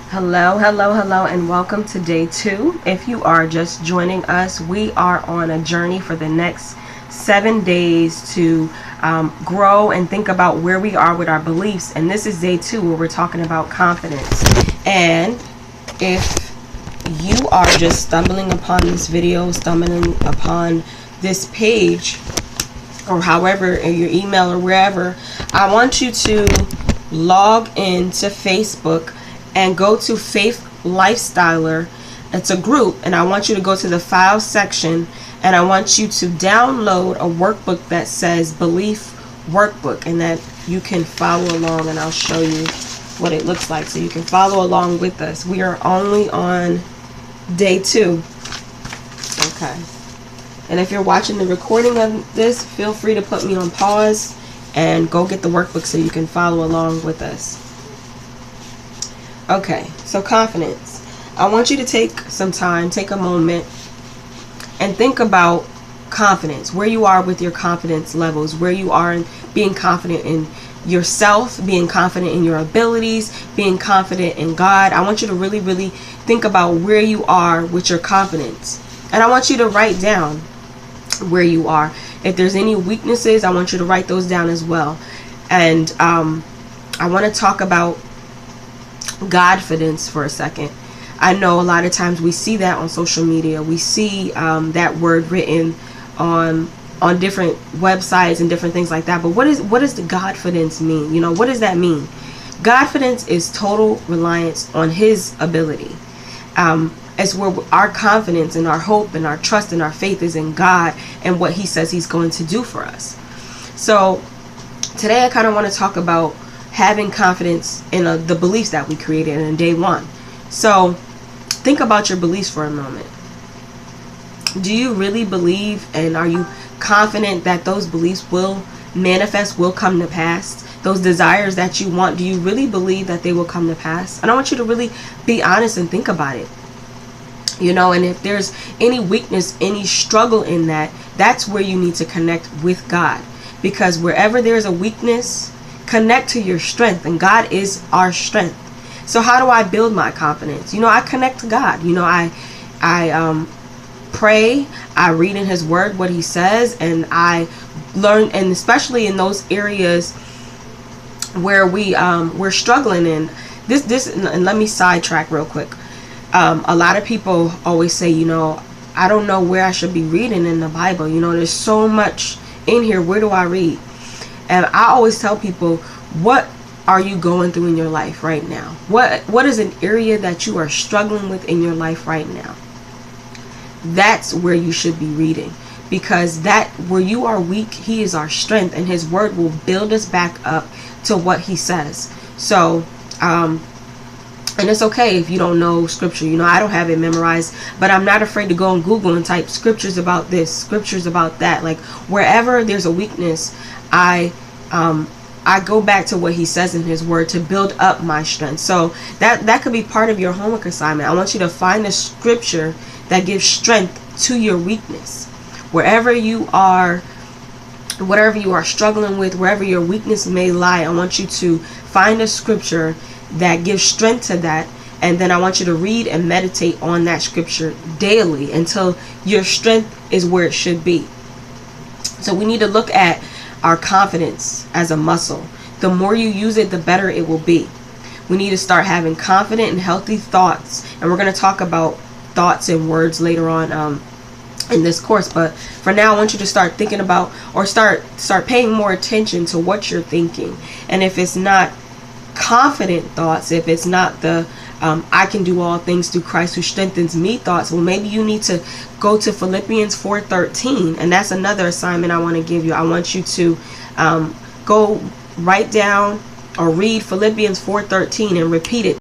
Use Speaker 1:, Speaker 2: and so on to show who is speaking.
Speaker 1: Hello, hello, hello, and welcome to day 2. If you are just joining us, we are on a journey for the next 7 days to grow and think about where we are with our beliefs. And this is day 2 where we're talking about confidence. And if you are just stumbling upon this video, stumbling upon this page, or however, in your email or wherever, I want you to log into Facebook and go to Faith Lifestyler. It's a group, and I want you to go to the files section, and I want you to download a workbook that says Belief Workbook, and that you can follow along, and I'll show you what it looks like so you can follow along with us. We are only on day 2. Okay. And if you're watching the recording of this, feel free to put me on pause and go get the workbook so you can follow along with us. Okay, so confidence. I want you to take some time, take a moment, and think about confidence, where you are with your confidence levels, where you are in being confident in yourself, being confident in your abilities, being confident in God. I want you to really, really think about where you are with your confidence. And I want you to write down where you are. If there's any weaknesses, I want you to write those down as well. And I want to talk about Godfidence for a second. I know a lot of times we see that on social media. We see that word written on different websites and different things like that. But what does the Godfidence mean? You know, what does that mean? Godfidence is total reliance on His ability. It's where our confidence and our hope and our trust and our faith is in God and what He says He's going to do for us. So today I kind of want to talk about having confidence in the beliefs that we created in day 1. So think about your beliefs for a moment. Do you really believe, and are you confident that those beliefs will manifest, will come to pass? Those desires that you want, do you really believe that they will come to pass? And I want you to really be honest and think about it. You know, and if there's any weakness, any struggle in that, that's where you need to connect with God. Because wherever there's a weakness, connect to your strength, and God is our strength. So how do I build my confidence? You know, I connect to God. You know, I pray, I read in His Word what He says, and I learn, and especially in those areas where we're struggling in this. And let me sidetrack real quick. A lot of people always say, you know, I don't know where I should be reading in the Bible. You know, there's so much in here. Where do I read? And I always tell people, what are you going through in your life right now? What is an area that you are struggling with in your life right now? That's where you should be reading, because that where you are weak, He is our strength, and His Word will build us back up to what He says. So and it's okay if you don't know scripture. You know, I don't have it memorized, but I'm not afraid to go on Google and type scriptures about this, scriptures about that. Like wherever there's a weakness, I go back to what He says in His Word to build up my strength. So that could be part of your homework assignment. I want you to find a scripture that gives strength to your weakness. Wherever you are, whatever you are struggling with, wherever your weakness may lie, I want you to find a scripture that gives strength to that, and then I want you to read and meditate on that scripture daily until your strength is where it should be. So we need to look at our confidence as a muscle. The more you use it, the better it will be. We need to start having confident and healthy thoughts, and we're going to talk about thoughts and words later on in this course. But for now, I want you to start thinking about, or start paying more attention to what you're thinking. And if it's not confident thoughts, if it's not the I can do all things through Christ who strengthens me thoughts, well, maybe you need to go to Philippians 4:13, and that's another assignment I want to give you. I want you to go write down or read Philippians 4:13 and repeat it